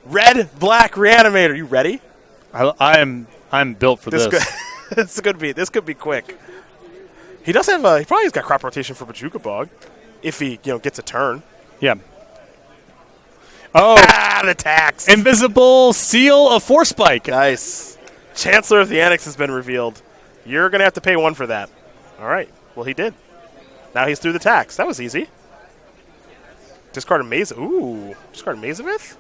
Red-black Reanimator. You ready? I'm built for this. This could be quick. He does have he probably has got crop rotation for Bajuka Bog if he gets a turn. Yeah. Oh, the tax. Invisible Seal of Force Spike. Nice. Chancellor of the Annex has been revealed. You're going to have to pay 1 for that. All right. Well, he did. Now he's through the tax. That was easy. Discard a Maze. Ooh. Discard a Mazavith?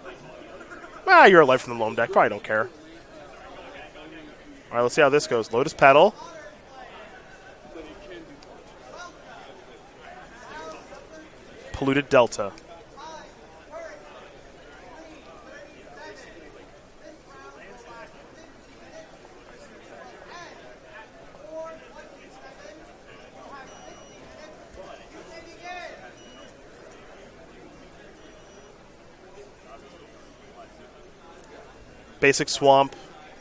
Ah, you're a life from the loam deck. Probably don't care. All right, let's see how this goes. Lotus Petal. Polluted Delta. Basic Swamp.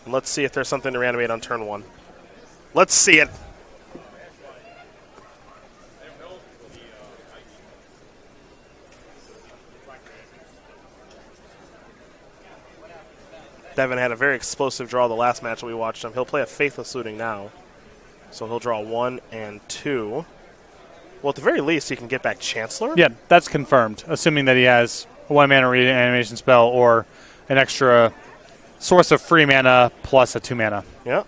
And let's see if there's something to reanimate on turn 1. Let's see it. Devin had a very explosive draw the last match that we watched him. He'll play a Faithless Looting now. So he'll draw 1 and 2. Well, at the very least, he can get back Chancellor. Yeah, that's confirmed, assuming that he has a 1-mana reanimation spell or an extra source of free mana plus a 2-mana. Yep.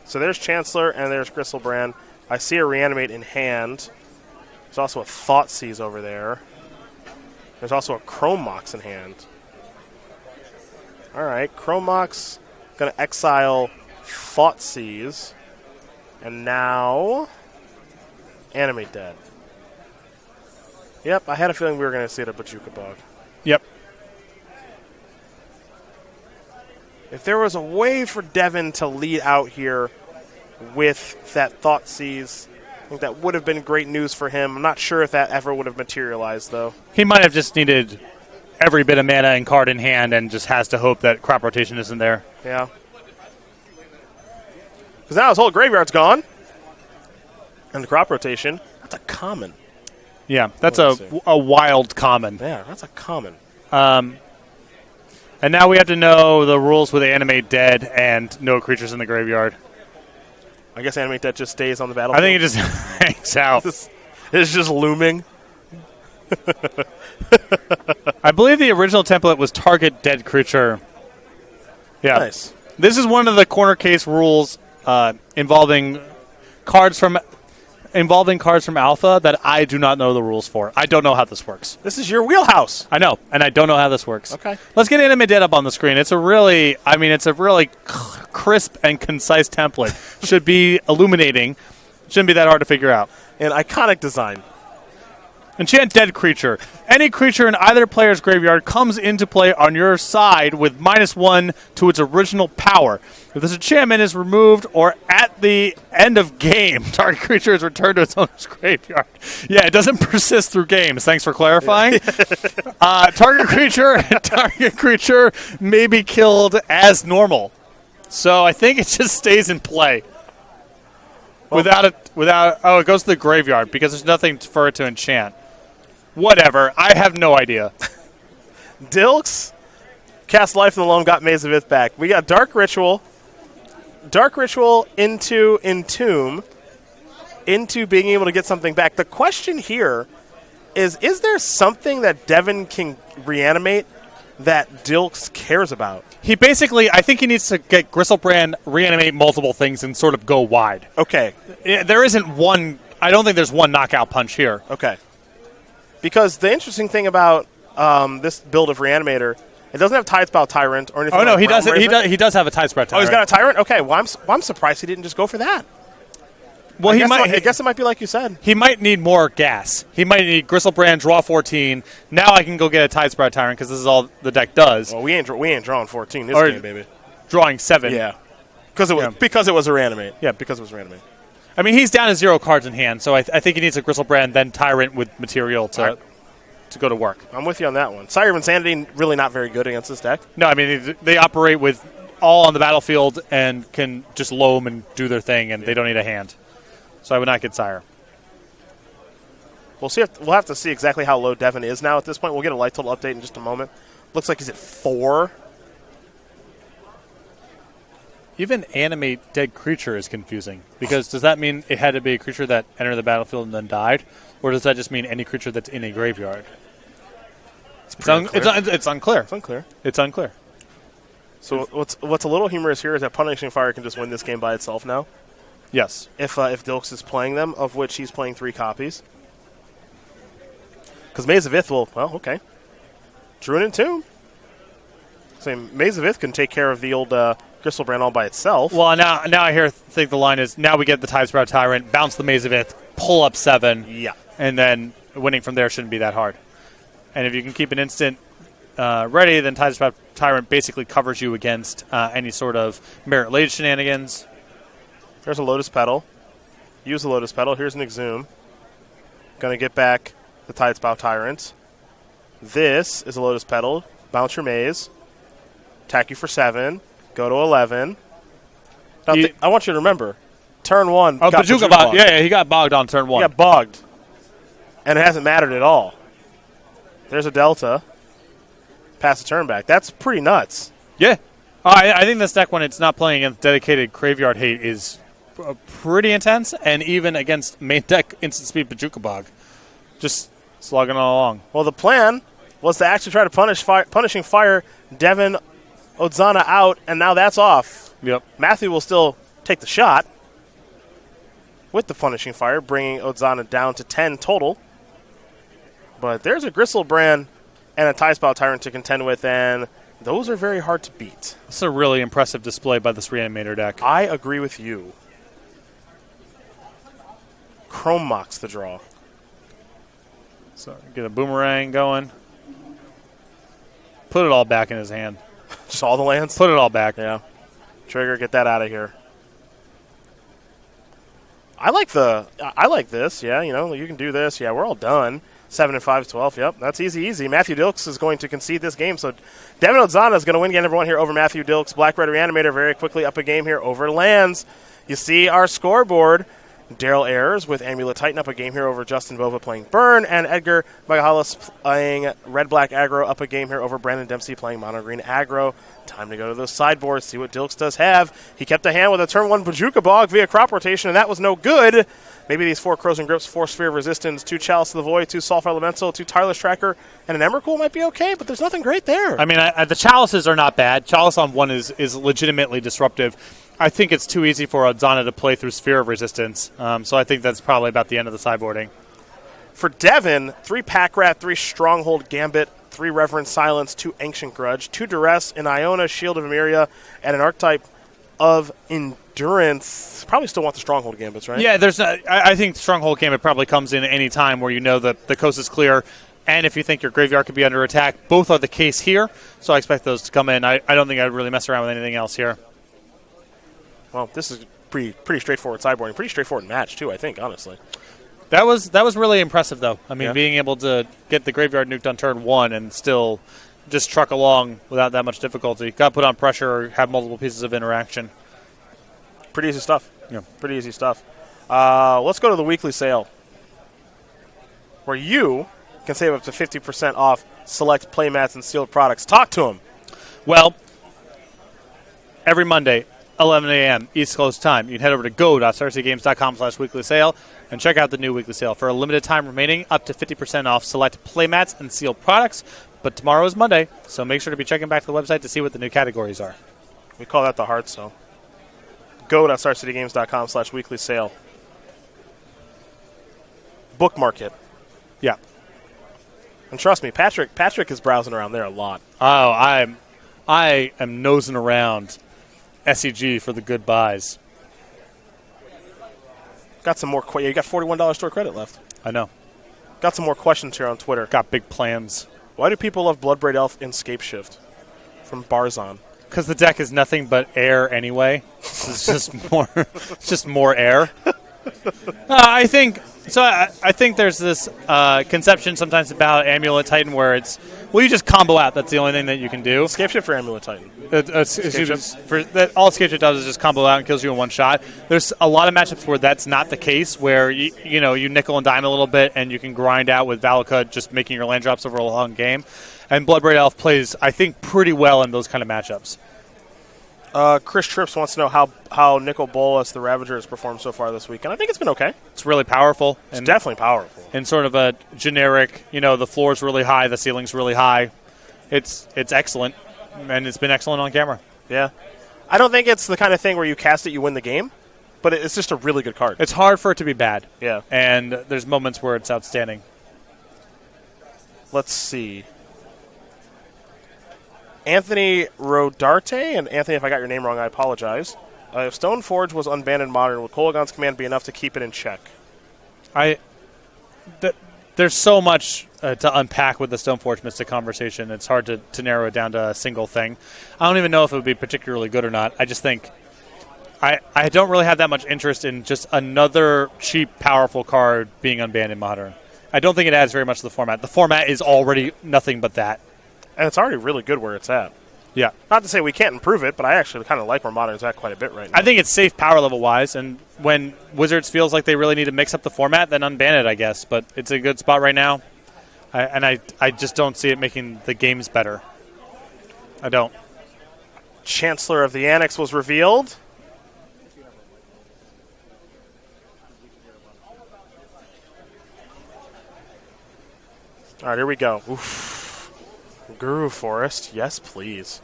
So there's Chancellor and there's Gristlebrand. I see a Reanimate in hand. There's also a Thoughtseize over there. There's also a Chrome Mox in hand. All right, Chrome Mox going to exile Thoughtseize. And now Animate Dead. Yep, I had a feeling we were going to see it at Bajuka Bog. Yep. If there was a way for Devin to lead out here with that Thoughtseize, I think that would have been great news for him. I'm not sure if that ever would have materialized, though. He might have just needed every bit of mana and card in hand and just has to hope that crop rotation isn't there. Yeah. Because now his whole graveyard's gone. And the crop rotation, that's a common. Yeah, that's a wild common. Yeah, that's a common. And now we have to know the rules with Animate Dead and no creatures in the graveyard. I guess Animate Dead just stays on the battlefield. I think it just hangs out. It's just looming. I believe the original template was target dead creature. Yeah. Nice. This is one of the corner case rules involving cards from Alpha that I do not know the rules for. I don't know how this works. This is your wheelhouse. I know, and I don't know how this works. Okay. Let's get Animate Dead up on the screen. It's a really crisp and concise template. Should be illuminating. Shouldn't be that hard to figure out. An iconic design. Enchant dead creature. Any creature in either player's graveyard comes into play on your side with -1 to its original power. If this enchantment is removed or at the end of game, target creature is returned to its owner's graveyard. Yeah, it doesn't persist through games. Thanks for clarifying. Target creature may be killed as normal. So I think it just stays in play. Well, it goes to the graveyard because there's nothing for it to enchant. Whatever. I have no idea. Dilks cast Life in the Loam, got Maze of Ith back. We got Dark Ritual. Dark Ritual into Entomb, into being able to get something back. The question here is there something that Devin can reanimate that Dilks cares about? He basically, I think he needs to get Gristlebrand, reanimate multiple things, and sort of go wide. Okay. There isn't one, I don't think there's one knockout punch here. Okay. Because the interesting thing about this build of Reanimator, it doesn't have Tidespout Tyrant or anything. Oh, no, like he does have a Tidespout Tyrant. Oh, he's got a Tyrant? Okay, well, I'm surprised he didn't just go for that. Well, I guess it might be like you said. He might need more gas. He might need Gristlebrand, draw 14. Now I can go get a Tidespout Tyrant because this is all the deck does. Well, we ain't drawing 14 this game, baby. Drawing 7. Yeah. Because it was a Reanimate. Yeah, because it was Reanimate. I mean, he's down to 0 cards in hand, so I think he needs a Gristlebrand, then Tyrant with material to go to work. I'm with you on that one. Sire of Insanity, really not very good against this deck. No, I mean, they operate with all on the battlefield and can just loam and do their thing, and they don't need a hand. So I would not get Sire. We'll see. We'll have to see exactly how low Devin is now at this point. We'll get a light total update in just a moment. Looks like he's at 4. Even animate dead creature is confusing, because does that mean it had to be a creature that entered the battlefield and then died, or does that just mean any creature that's in a graveyard? It's unclear. It's unclear. It's unclear. So what's a little humorous here is that Punishing Fire can just win this game by itself now. Yes. If Dilks is playing them, of which he's playing 3 copies. Because Maze of Ith will, well, okay. Druid and Tomb. So Maze of Ith can take care of the old Gristlebrand all by itself. Well, now I think the line is, now we get the Tidesprout Tyrant, bounce the Maze of Ith, pull up 7. Yeah. And then winning from there shouldn't be that hard. And if you can keep an instant ready, then Tidesprout Tyrant basically covers you against any sort of merit-related shenanigans. There's a Lotus Petal. Use the Lotus Petal. Here's an Exhume. Going to get back the Tidespout Tyrant. This is a Lotus Petal. Bounce your Maze. Attack you for 7. Go to 11. Now, I want you to remember, turn 1. Oh, Bajuka Bog. Yeah, he got bogged on turn 1. He got bogged. And it hasn't mattered at all. There's a Delta. Pass the turn back. That's pretty nuts. Yeah. I think this deck, when it's not playing against dedicated Graveyard Hate, is pretty intense, and even against main deck instant speed Bajuka Bog. Just slugging all along. Well, the plan was to actually try to Punishing Fire Devin Odzana out, and now that's off. Yep. Matthew will still take the shot with the Punishing Fire, bringing Odzana down to 10 total. But there's a Gristlebrand and a Tidespout Tyrant to contend with, and those are very hard to beat. It's a really impressive display by this Reanimator deck. I agree with you. Chrome Mox the draw. So get a Boomerang going. Put it all back in his hand. Just all the lands? Put it all back. Yeah. Trigger, get that out of here. I like this. Yeah, you can do this. Yeah, we're all done. 7 and 5 is 12. Yep, that's easy. Matthew Dilks is going to concede this game. So Devin Odzana is going to win game number 1 here over Matthew Dilks. Black-Red Reanimator very quickly up a game here over lands. You see our scoreboard. Daryl Ayers with Amulet Titan up a game here over Justin Bova playing Burn, and Edgar Magalhaes playing Red-Black Aggro up a game here over Brandon Dempsey playing Mono-Green Aggro. Time to go to those sideboards, see what Dilks does have. He kept a hand with a turn 1 Bajuka Bog via crop rotation, and that was no good. Maybe these 4 Crows and Grips, 4 Sphere of Resistance, 2 Chalice of the Void, 2 Sulfur Elemental, 2 Tireless Tracker, and an Emrakul might be okay, but there's nothing great there. I mean, the Chalices are not bad. Chalice on 1 is legitimately disruptive. I think it's too easy for Odzana to play through Sphere of Resistance, so I think that's probably about the end of the sideboarding. For Devin, 3 Pack Rat, 3 Stronghold Gambit, 3 Reverend Silence, 2 Ancient Grudge, 2 Duress, an Iona, Shield of Emeria, and an archetype of Endurance. Probably still want the Stronghold Gambits, right? Yeah, I think Stronghold Gambit probably comes in any time where you know that the coast is clear, and if you think your graveyard could be under attack. Both are the case here, so I expect those to come in. I don't think I'd really mess around with anything else here. Well, this is pretty straightforward sideboarding. Pretty straightforward match, too, I think, honestly. That was really impressive, though. I mean, yeah. Being able to get the graveyard nuked on turn 1 and still just truck along without that much difficulty. Got to put on pressure or have multiple pieces of interaction. Pretty easy stuff. Yeah. Pretty easy stuff. Let's go to the weekly sale, where you can save up to 50% off select playmats and sealed products. Talk to them. Well, every Monday, 11 a.m. East Coast time, you can head over to go.starcgames.com/weekly sale and check out the new weekly sale. For a limited time remaining, up to 50% off select playmats and sealed products. But tomorrow is Monday, so make sure to be checking back to the website to see what the new categories are. We call that the hard sell. Go.starcitygames.com/weekly sale. Bookmark it. Yeah. And trust me, Patrick is browsing around there a lot. Oh, I am nosing around SCG for the good buys. Got some more. You got $41 store credit left. I know. Got some more questions here on Twitter. Got big plans. Why do people love Bloodbraid Elf in Scapeshift? From Barzon. Because the deck is nothing but air anyway. It's just more air. I think there's this conception sometimes about Amulet Titan where it's, Well, you just combo out. That's the only thing that you can do. Escape shift for Amulet Titan. All Escape Shift does is just combo out and kills you in one shot. There's a lot of matchups where that's not the case, where you nickel and dime a little bit and you can grind out with Valakut just making your land drops over a long game. And Bloodbraid Elf plays, I think, pretty well in those kind of matchups. Chris Trips wants to know how Nicol Bolas, the Ravager, has performed so far this week, and I think it's been okay. It's really powerful. It's definitely powerful. And sort of a generic, the floor's really high, the ceiling's really high. It's excellent, and it's been excellent on camera. Yeah. I don't think it's the kind of thing where you cast it, you win the game, but it's just a really good card. It's hard for it to be bad. Yeah. And there's moments where it's outstanding. Let's see. Anthony Rodarte, and Anthony, if I got your name wrong, I apologize. If Stoneforge was unbanned in Modern, would Kolaghan's command be enough to keep it in check? There's so much to unpack with the Stoneforge Mystic conversation. It's hard to narrow it down to a single thing. I don't even know if it would be particularly good or not. I just think I don't really have that much interest in just another cheap, powerful card being unbanned in Modern. I don't think it adds very much to the format. The format is already nothing but that. And it's already really good where it's at. Yeah. Not to say we can't improve it, but I actually kind of like where Modern's at quite a bit right now. I think it's safe power level-wise, and when Wizards feels like they really need to mix up the format, then unban it, I guess. But it's a good spot right now, I just don't see it making the games better. I don't. Chancellor of the Annex was revealed. All right, here we go. Oof. Guru Forest, yes, please.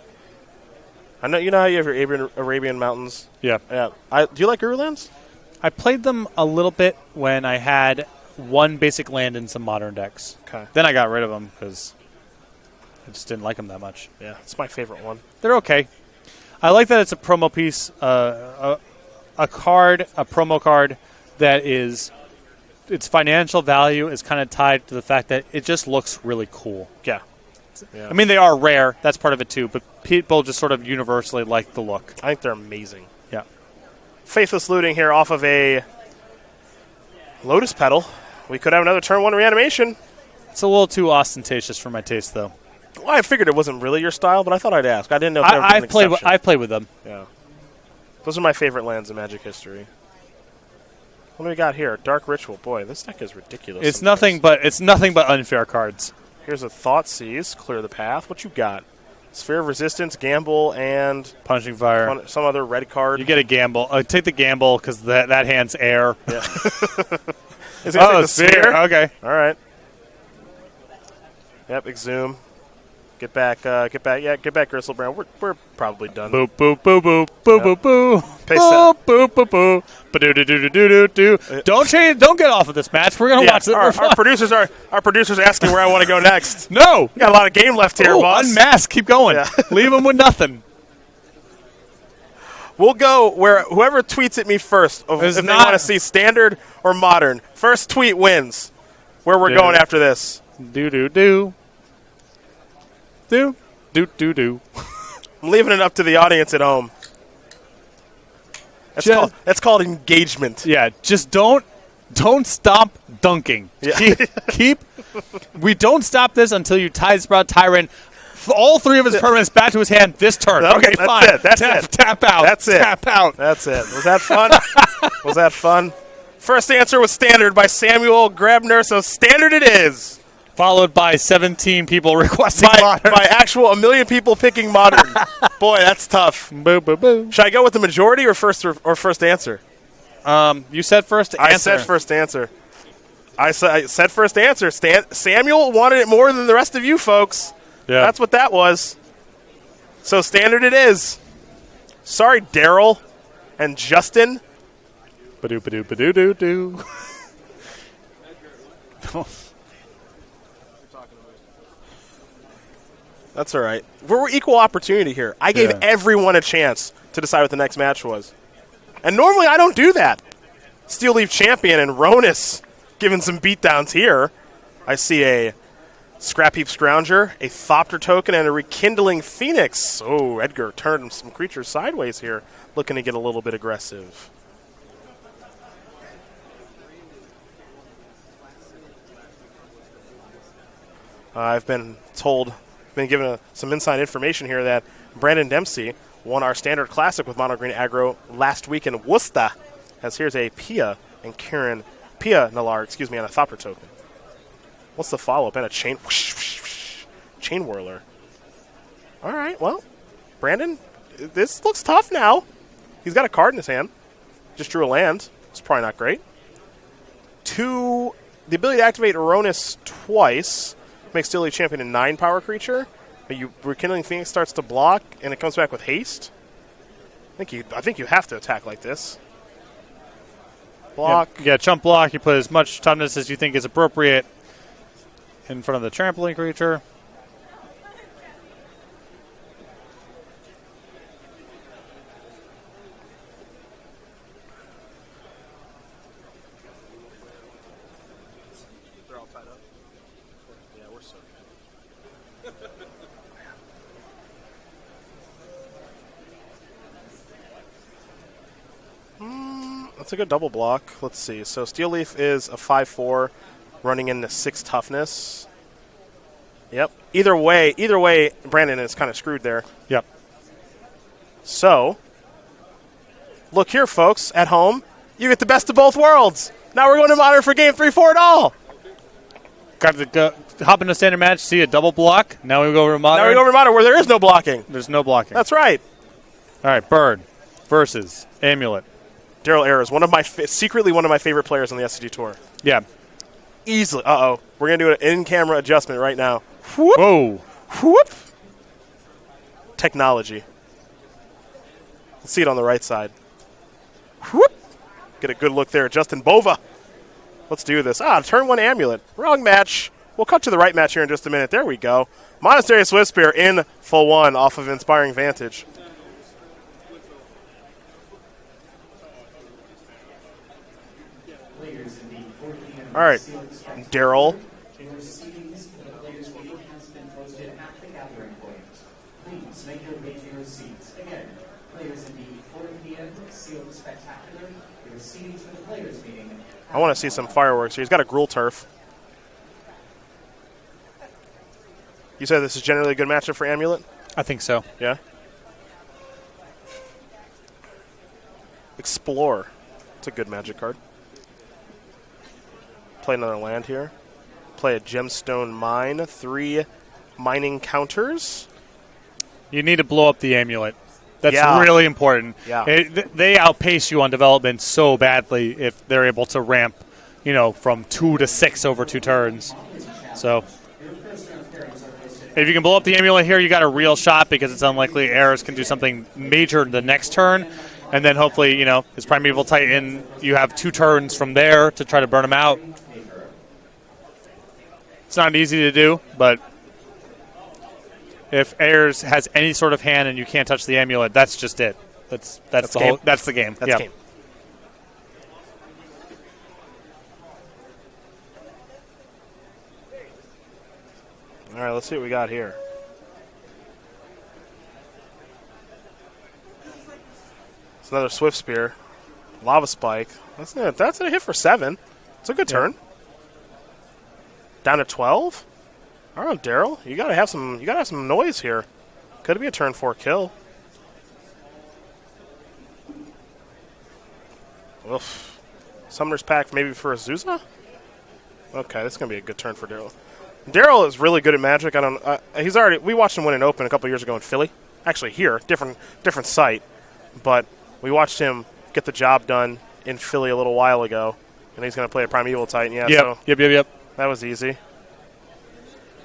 I know how you have your Arabian Mountains. Yeah. Yeah. Do you like Guru Lands? I played them a little bit when I had one basic land in some Modern decks. Okay. Then I got rid of them because I just didn't like them that much. Yeah, it's my favorite one. They're okay. I like that it's a promo piece, a promo card that is its financial value is kind of tied to the fact that it just looks really cool. Yeah. Yeah. I mean, they are rare. That's part of it, too. But people just sort of universally like the look. I think they're amazing. Yeah. Faithless Looting here off of a Lotus Petal. We could have another turn 1 reanimation. It's a little too ostentatious for my taste, though. Well, I figured it wasn't really your style, but I thought I'd ask. I didn't know if there was an exception. I've played with them. Yeah. Those are my favorite lands in Magic history. What do we got here? Dark Ritual. Boy, this deck is ridiculous. It's nothing but unfair cards. Here's a Thoughtseize. Clear the path. What you got? Sphere of Resistance, Gamble, and Punishing Fire. Some other red card. You get a Gamble. Take the Gamble because that hand's air. Yeah. Is it the Sphere? Okay. All right. Yep, Exhume. Get back, Gristlebrand. We're probably done. Boop, boop, boop, boop, boop, boop, boop. Boop, boop, boop, boop. Ba-do-do-do-do-do-do. Don't get off of this match. We're going to watch it. Our producers asking where I want to go next. No. We got a lot of game left here, boss. Unmask. Keep going. Yeah. Leave them with nothing. We'll go where whoever tweets at me first if they want to see standard or modern. First tweet wins. Where we're going after this. Do. I'm leaving it up to the audience at home. That's called engagement. Yeah, just don't stop dunking. Yeah. We don't stop this until you Tidesprout Tyrant all 3 of his permanents back to his hand this turn. Okay, fine. That's it. Tap out. That's it. Tap out. That's it. Was that fun? Was that fun? First answer was standard by Samuel Grabner, so standard it is. Followed by 17 people requesting modern. By actual 1 million people picking modern. Boy, that's tough. Boo, boo, boo. Should I go with the majority or first answer? You said first answer. I said first answer. I said first answer. Samuel wanted it more than the rest of you folks. Yeah. That's what that was. So standard it is. Sorry, Daryl and Justin. Ba-doo. That's all right. We're equal opportunity here. I gave everyone a chance to decide what the next match was. And normally I don't do that. Steel Leaf Champion and Ronus giving some beatdowns here. I see a Scrap Heap Scrounger, a Thopter token, and a Rekindling Phoenix. Oh, Edgar turned some creatures sideways here, looking to get a little bit aggressive. I've been told, been given some inside information here that Brandon Dempsey won our standard classic with mono green aggro last week in Worcester. As here's a Pia and Karen Pia Nalar, on a Thopter token. What's the follow-up? And a chain chain whirler. All right, well, Brandon, this looks tough now. He's got a card in his hand. Just drew a land. It's probably not great. The ability to activate Eronis twice makes Steely Champion a 9-power creature. But Rekindling Phoenix starts to block, and it comes back with haste. I think you have to attack like this. Block. Yeah, chump block. You put as much toughness as you think is appropriate in front of the trampling creature. They're all tied up. Yeah, we're so good. That's a good double block. Let's see. So Steel Leaf is a 5/4, running into 6 toughness. Yep. Either way, Brandon is kind of screwed there. Yep. So, look here, folks, at home. You get the best of both worlds. Now we're going to Modern for Game 3 for it all. Got to go, hop into standard match, see a double block. Now we go over to Modern. Now we go over to Modern where there is no blocking. There's no blocking. That's right. All right, Bird versus Amulet. Daryl Ayers, secretly one of my favorite players on the SCG Tour. Yeah. Easily. Uh-oh. We're going to do an in-camera adjustment right now. Whoop. Whoa. Whoop. Technology. Let's see it on the right side. Whoop. Get a good look there. Justin Bova. Let's do this. Turn 1 Amulet. Wrong match. We'll cut to the right match here in just a minute. There we go. Monastery Swiftspear in full 1 off of Inspiring Vantage. All right, Daryl. I want to see some fireworks here. He's got a Gruul Turf. You said this is generally a good matchup for Amulet? I think so. Yeah. Explore. It's a good Magic card. Play another land here. Play a Gemstone Mine. 3 mining counters. You need to blow up the Amulet. That's really important. Yeah. They outpace you on development so badly if they're able to ramp, from 2 to 6 over 2 turns. So if you can blow up the Amulet here, you got a real shot because it's unlikely Ayers can do something major the next turn. And then hopefully, his Primeval Titan, you have 2 turns from there to try to burn him out. It's not easy to do, but if Ayers has any sort of hand and you can't touch the Amulet, that's just it. That's the game. That's the game. That's game. All right, let's see what we got here. It's another Swiftspear. Lava Spike. That's a hit for 7. It's a good turn. Down to 12? All right, Daryl. You gotta have some noise here. Could be a turn 4 kill. Oof. Summoner's Pact maybe for Azusa? Okay, this is gonna be a good turn for Daryl. Daryl is really good at Magic. We watched him win an Open a couple years ago in Philly. Actually here, different site. But we watched him get the job done in Philly a little while ago. And he's gonna play a Primeval Titan, Yep. So Yep. that was easy.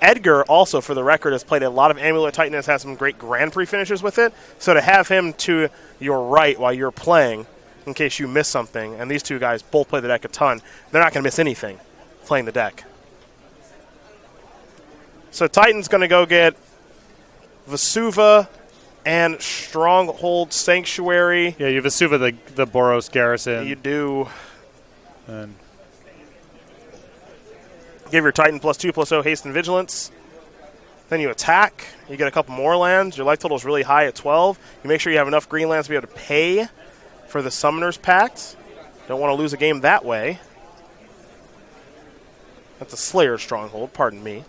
Edgar also, for the record, has played a lot of Amulet Titan and has had some great Grand Prix finishes with it. So to have him to your right while you're playing, in case you miss something, and these two guys both play the deck a ton, they're not going to miss anything playing the deck. So Titan's going to go get Vesuva and Stronghold Sanctuary. Yeah, you have Vesuva, the Boros Garrison. You do. And give your Titan +2/+0 haste and vigilance. Then you attack. You get a couple more lands. Your life total is really high at 12. You make sure you have enough green lands to be able to pay for the Summoner's Pact. Don't want to lose a game that way. That's a Slayer stronghold, pardon me.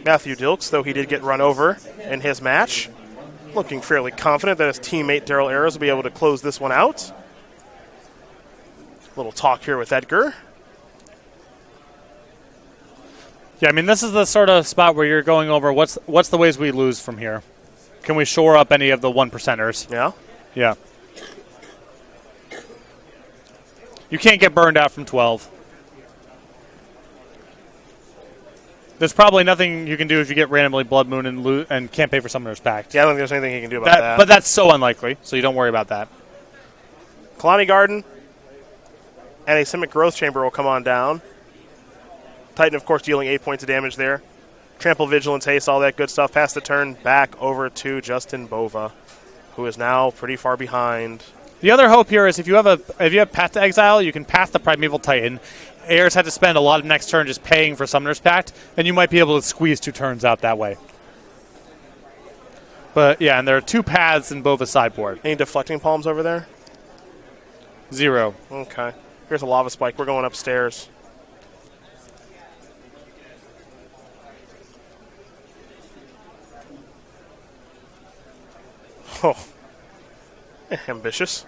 Matthew Dilks, though he did get run over in his match, looking fairly confident that his teammate Daryl Ayers will be able to close this one out. Little talk here with Edgar. Yeah, I mean, this is the sort of spot where you're going over what's the ways we lose from here. Can we shore up any of the 1%ers? Yeah? Yeah. You can't get burned out from 12. There's probably nothing you can do if you get randomly Blood Moon and can't pay for Summoner's Pact. Yeah, I don't think there's anything he can do about that. But that's so unlikely, so you don't worry about that. Kalani Garden and a Simic Growth Chamber will come on down. Titan, of course, dealing 8 points of damage there. Trample, Vigilance, Haste, all that good stuff. Pass the turn back over to Justin Bova, who is now pretty far behind. The other hope here is if you have Path to Exile, you can path the Primeval Titan. Ayers had to spend a lot of next turn just paying for Summoner's Pact, and you might be able to squeeze 2 turns out that way. But, yeah, and there are 2 paths in Bova's sideboard. Any deflecting palms over there? 0. Okay. Here's a Lava Spike. We're going upstairs. Oh. Ambitious.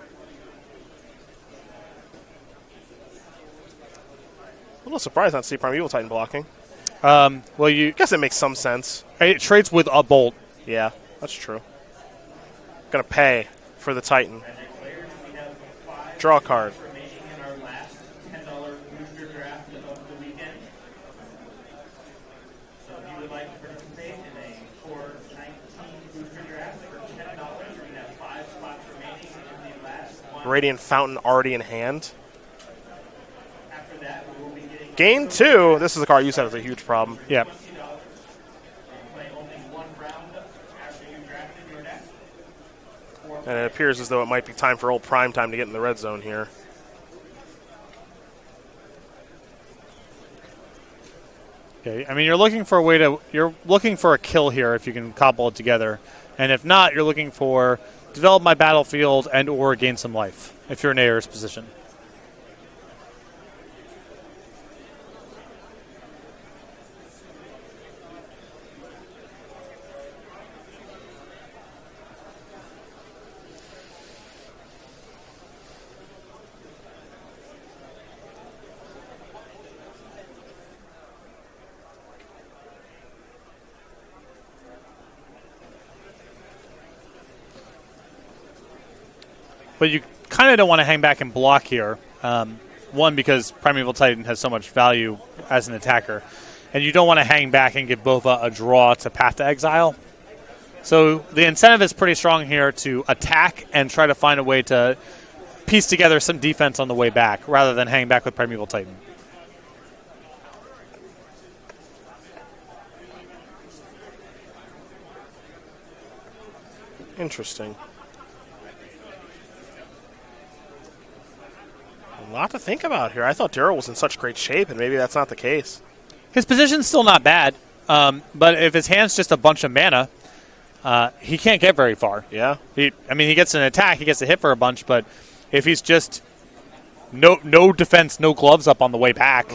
A little surprised not to see Primeval Titan blocking. Well, I guess it makes some sense. It trades with a Bolt. Yeah, that's true. Gonna pay for the Titan. Draw a card. Radiant Fountain already in hand. Gain 2. This is a card you said is a huge problem. Yep. And it appears as though it might be time for old Prime Time to get in the red zone here. Okay, I mean, you're looking for a kill here if you can cobble it together. And if not, you're looking for develop my battlefield and or gain some life if you're in Ayers' position. But you kind of don't want to hang back and block here. One, because Primeval Titan has so much value as an attacker. And you don't want to hang back and give Bova a draw to Path to Exile. So the incentive is pretty strong here to attack and try to find a way to piece together some defense on the way back, rather than hang back with Primeval Titan. Interesting. A lot to think about here. I thought Daryl was in such great shape, and maybe that's not the case. His position's still not bad, but if his hand's just a bunch of mana, he can't get very far. Yeah. He gets an attack, he gets a hit for a bunch, but if he's just no defense, no gloves up on the way back,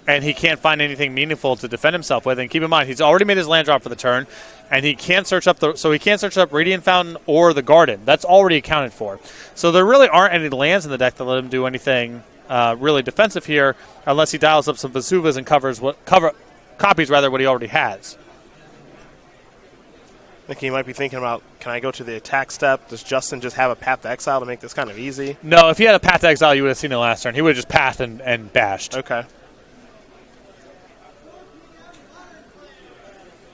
and he can't find anything meaningful to defend himself with, and keep in mind, he's already made his land drop for the turn, and he can't search up Radiant Fountain or the Garden. That's already accounted for. So there really aren't any lands in the deck that let him do anything really defensive here, unless he dials up some Vesuvas and copies what he already has. I think he might be thinking about, can I go to the attack step? Does Justin just have a Path to Exile to make this kind of easy? No, if he had a Path to Exile, you would have seen it last turn. He would have just pathed and bashed. Okay.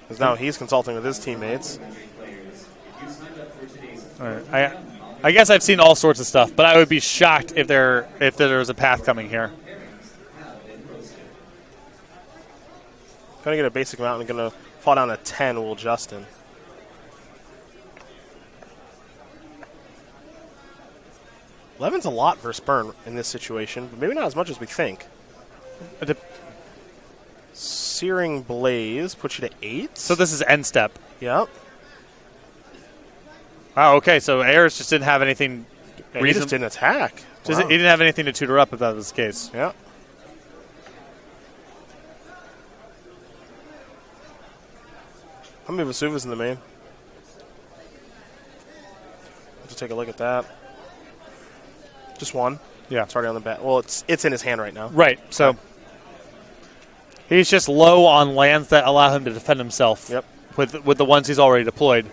Because now he's consulting with his teammates. All right. I guess I've seen all sorts of stuff, but I would be shocked if there was a path coming here. Going to get a basic amount and going to fall down to 10 will Justin. $11's a lot versus Burn in this situation, but maybe not as much as we think. Searing Blaze puts you to 8. So this is end step. Yep. Wow, okay, so Ayers just didn't have anything Yeah, he just didn't attack. He didn't have anything to tutor up if that was the case. Yeah. How many Vesuvas in the main? Let's take a look at that. Just one. Yeah. It's already on the bat. Well, it's in his hand right now. Right. So he's just low on lands that allow him to defend himself. Yep. With the ones he's already deployed.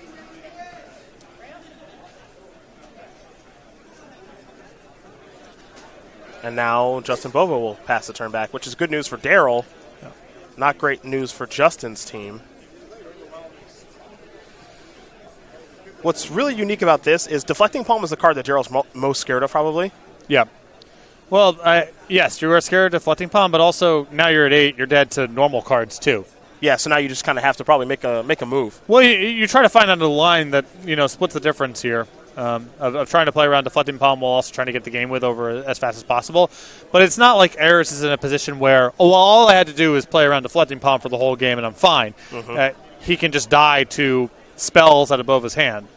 And now Justin Bova will pass the turn back, which is good news for Daryl. Yeah. Not great news for Justin's team. What's really unique about this is Deflecting Palm is the card that Daryl's most scared of, probably. Yeah. Well, yes, you were scared of Deflecting Palm, but also now you're at 8, you're dead to normal cards too. Yeah, so now you just kind of have to probably make a move. Well, you try to find out a line that splits the difference here of trying to play around Deflecting Palm while also trying to get the game with over as fast as possible. But it's not like Ayers is in a position where, all I had to do is play around Deflecting Palm for the whole game and I'm fine. Mm-hmm. He can just die to spells out of Bova's hand.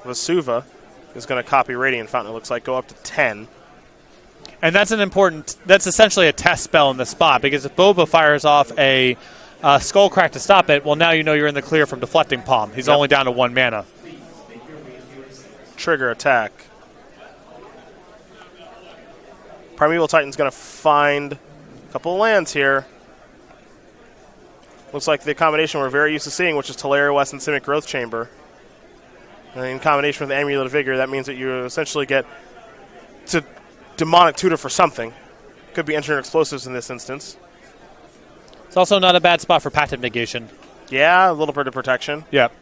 Vesuva is going to copy Radiant Fountain, it looks like, go up to 10. And that's that's essentially a test spell in this spot, because if Bova fires off a Skullcrack to stop it, well, now you're in the clear from Deflecting Palm. He's only down to 1 mana. Trigger attack. Primeval Titan's going to find a couple of lands here. Looks like the combination we're very used to seeing, which is Teleria West and Simic Growth Chamber. And in combination with the Amulet of Vigor, that means that you essentially get to Demonic Tutor for something. Could be Engineered Explosives in this instance. It's also not a bad spot for Passive Negation. Yeah, a little bit of protection. Yep.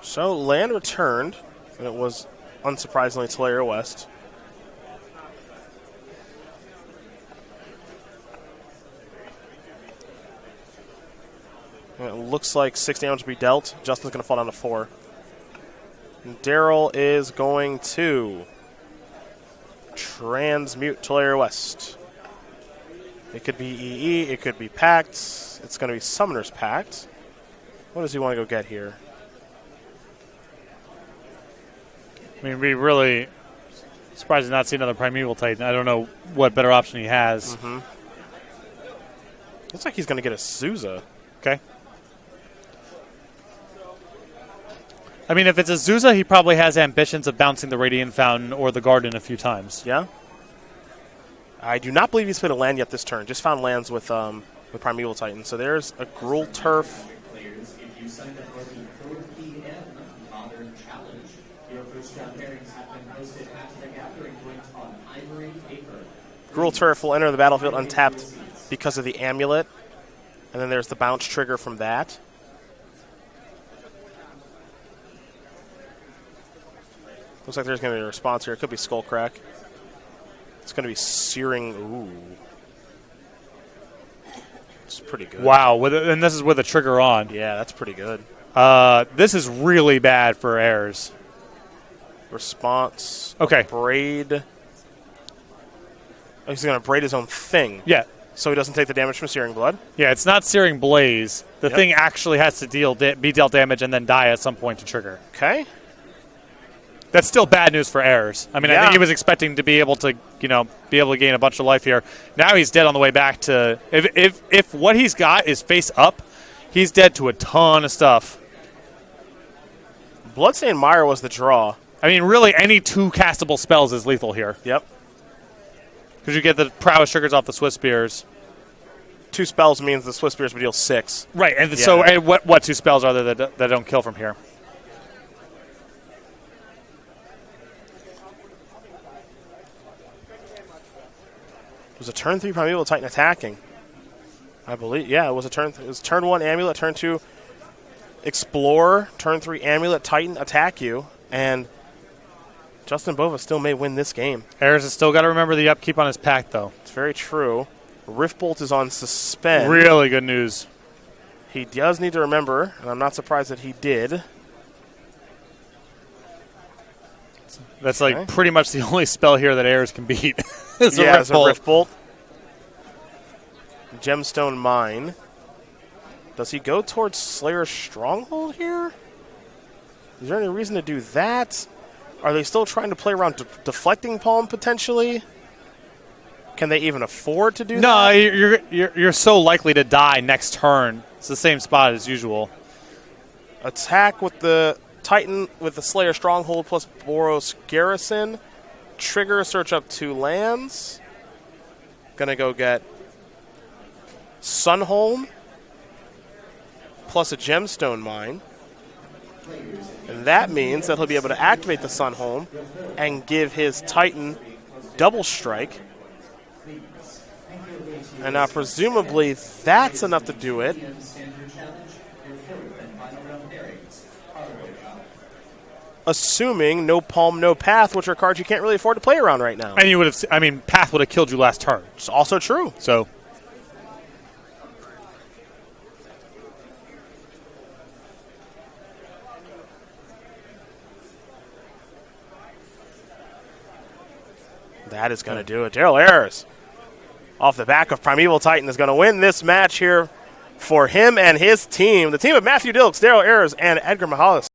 So land returned, and it was unsurprisingly Teleria West. And it looks like 6 damage will be dealt. Justin's going to fall down to 4. And Daryl is going to transmute Teleria West. It could be EE, it could be Pact. It's going to be Summoner's Pact. What does he want to go get here? I mean, we really surprised to not see another Primeval Titan. I don't know what better option he has. Mm-hmm. Looks like he's going to get a Souza. Okay. I mean, if it's a Zuza, he probably has ambitions of bouncing the Radiant Fountain or the Garden a few times. Yeah. I do not believe he's played a land yet this turn. Just found lands with Primeval Titan. So there's a Gruul Turf. Gruul Turf will enter the battlefield untapped because of the amulet. And then there's the bounce trigger from that. Looks like there's going to be a response here. It could be Skullcrack. It's going to be Searing. Ooh. It's pretty good. Wow, and this is with a trigger on. Yeah, that's pretty good. This is really bad for Ayers. Response. Okay. Braid. Oh, he's going to braid his own thing. Yeah. So he doesn't take the damage from Searing Blood? Yeah, it's not Searing Blaze. The thing actually has to be dealt damage and then die at some point to trigger. Okay. That's still bad news for Ayers. I mean, I think he was expecting to be able to, gain a bunch of life here. Now he's dead on the way back to. If what he's got is face up, he's dead to a ton of stuff. Bloodstained Mire was the draw. I mean, really, any 2 castable spells is lethal here. Yep. Because you get the prowess triggers off the Swift Spears. 2 spells means the Swift Spears would deal 6. Right, and so what 2 spells are there that don't kill from here? It was a turn 3 Primeval Titan attacking. I believe, yeah, it was turn 1 Amulet, turn 2 Explorer, turn 3 Amulet Titan attack you, and Justin Bova still may win this game. Ayers has still got to remember the upkeep on his pack, though. It's very true. Riftbolt is on suspend. Really good news. He does need to remember, and I'm not surprised that he did. That's like pretty much the only spell here that Ayers can beat. It's a Riftbolt. Gemstone Mine. Does he go towards Slayer's Stronghold here? Is there any reason to do that? Are they still trying to play around Deflecting Palm potentially? Can they even afford to do that? No, you're so likely to die next turn. It's the same spot as usual. Attack with the Titan with the Slayer Stronghold plus Boros Garrison. Trigger, search up 2 lands. Gonna go get Sunholm plus a Gemstone Mine. And that means that he'll be able to activate the Sunholm and give his Titan double strike. And now presumably that's enough to do it. Assuming no Palm, no Path, which are cards you can't really afford to play around right now. And you would have, Path would have killed you last turn. It's also true. So that is going to do it. Daryl Ayers, off the back of Primeval Titan, is going to win this match here for him and his team. The team of Matthew Dilks, Daryl Ayers, and Edgar Magalhaes.